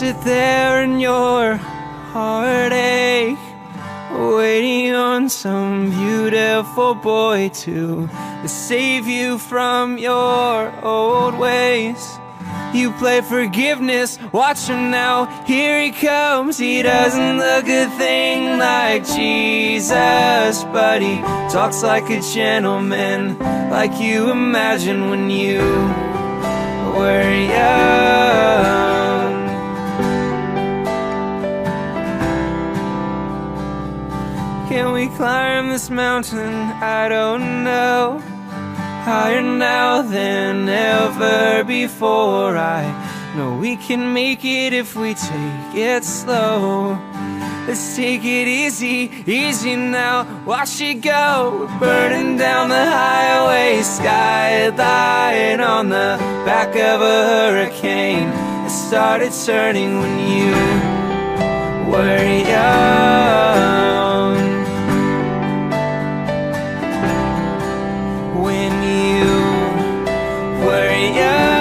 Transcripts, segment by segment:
sit there in your heartache, waiting on some beautiful boy to save you from your old ways. You play forgiveness, watch him now, here he comes. He doesn't look a thing like Jesus, but he talks like a gentleman, like you imagined when you were young. Can we climb this mountain? I don't know. Higher now than ever before. I know we can make it if we take it slow. Let's take it easy, easy now. Watch it go. We're burning down the highway, skyline on the back of a hurricane. It started turning when you were young. When you were young.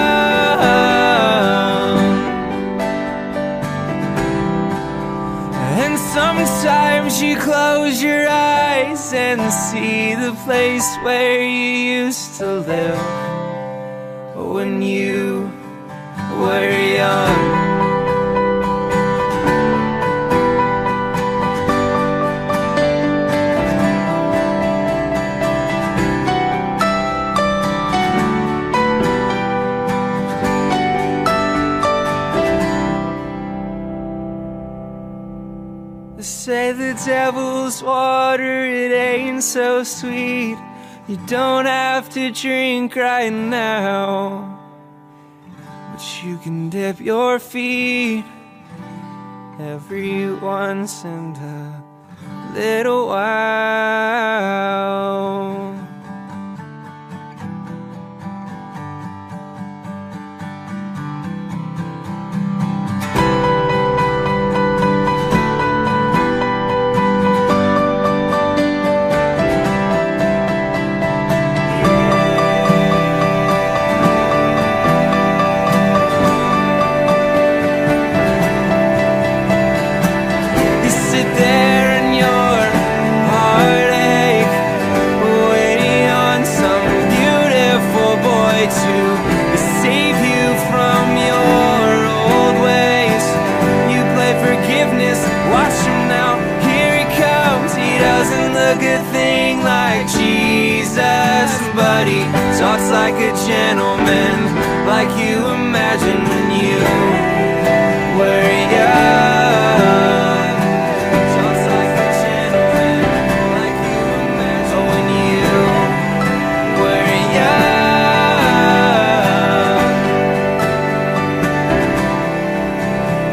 And sometimes you close your eyes and see the place where you used to live when you were young. Say the devil's water, it ain't so sweet. You don't have to drink right now, but you can dip your feet every once in a little while. Good thing like Jesus, but he talks like a gentleman, like you imagined when you were young. Talks like a gentleman, like you imagined when you were young.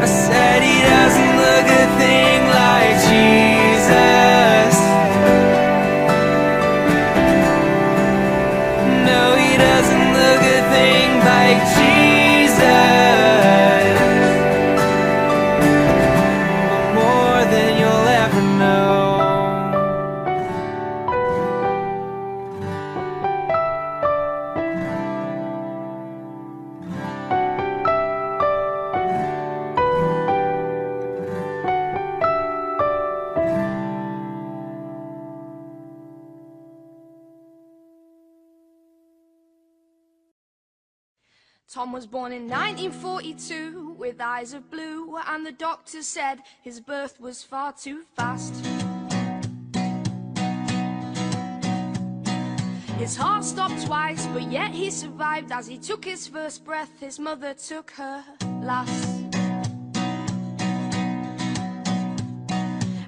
I said he doesn't look a thing like Jesus. Like Jesus, more than you'll ever know. Tom was born in 1942 with eyes of blue, and the doctor said his birth was far too fast. His heart stopped twice, but yet he survived. As he took his first breath, his mother took her last.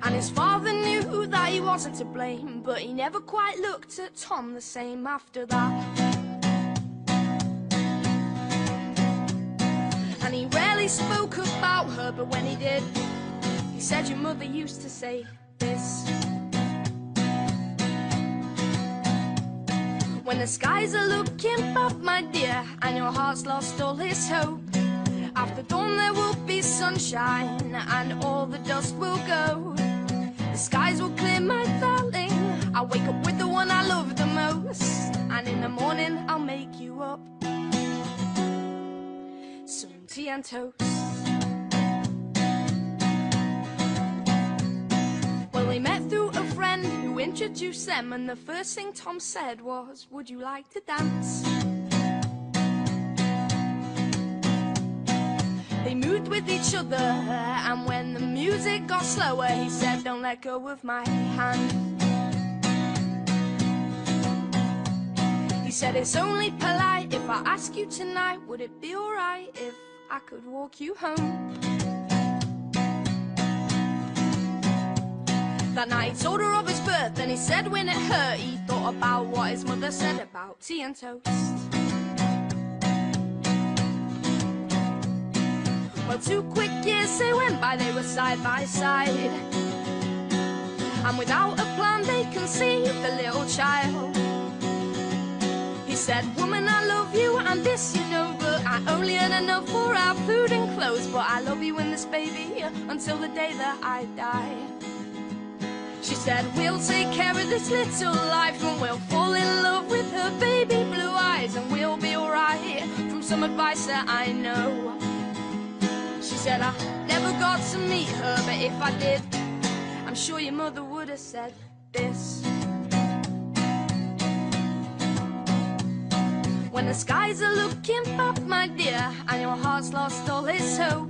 And his father knew that he wasn't to blame, but he never quite looked at Tom the same after that. And he rarely spoke about her, but when he did, he said, your mother used to say this: when the skies are looking bad, my dear, and your heart's lost all its hope, after dawn there will be sunshine, and all the dust will go. The skies will clear, my darling, I'll wake up with the one I love the most, and in the morning I'll make you up some tea and toast. Well, they met through a friend who introduced them, and the first thing Tom said was, "Would you like to dance?" They moved with each other, and when the music got slower, he said, "Don't let go of my hand." He said, "It's only polite if I ask you tonight, would it be alright if I could walk you home?" That night he told her of his birth, and he said when it hurt, he thought about what his mother said about tea and toast. Well, 2 quick years they went by, they were side by side, and without a plan they conceived a little child. He said, "Woman, I love you, and this you know, but I only earn enough for our food and clothes, but I love you and this baby until the day that I die." She said, "We'll take care of this little life, and we'll fall in love with her baby blue eyes, and we'll be alright from some advice that I know." She said, "I never got to meet her, but if I did, I'm sure your mother would have said this." When the skies are looking up, my dear, and your heart's lost all its hope,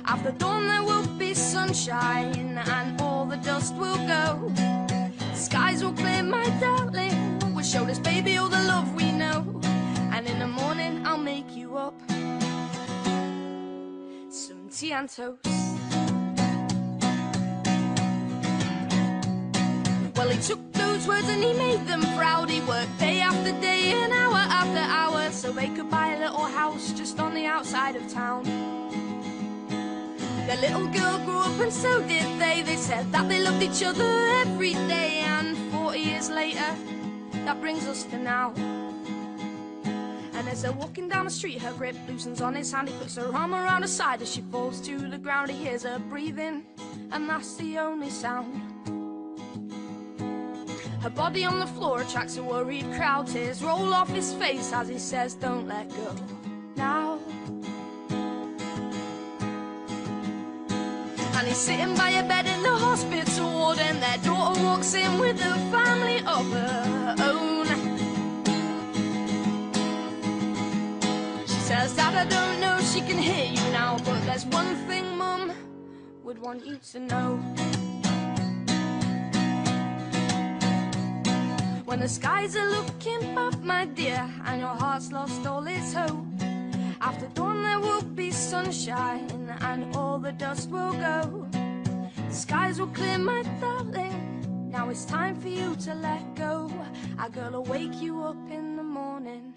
after dawn there will be sunshine, and all the dust will go. The skies will clear, my darling, we'll show this baby all the love we know, and in the morning I'll make you up some tea and toast. Well, he took those words and he made them proud. He worked day after day and hour after hour, so they could buy a little house just on the outside of town. Their little girl grew up and so did they. They said that they loved each other every day, and 40 years later, that brings us to now. And as they're walking down the street, her grip loosens on his hand. He puts her arm around her side as she falls to the ground. He hears her breathing, and that's the only sound. Her body on the floor attracts a worried crowd. Tears roll off his face as he says, "Don't let go now." And he's sitting by a bed in the hospital ward, and their daughter walks in with a family of her own. She says, "Dad, I don't know if she can hear you now, but there's one thing Mum would want you to know. When the skies are looking up, my dear, and your heart's lost all its hope, after dawn there will be sunshine, and all the dust will go. The skies will clear, my darling, now it's time for you to let go. Our girl will wake you up in the morning,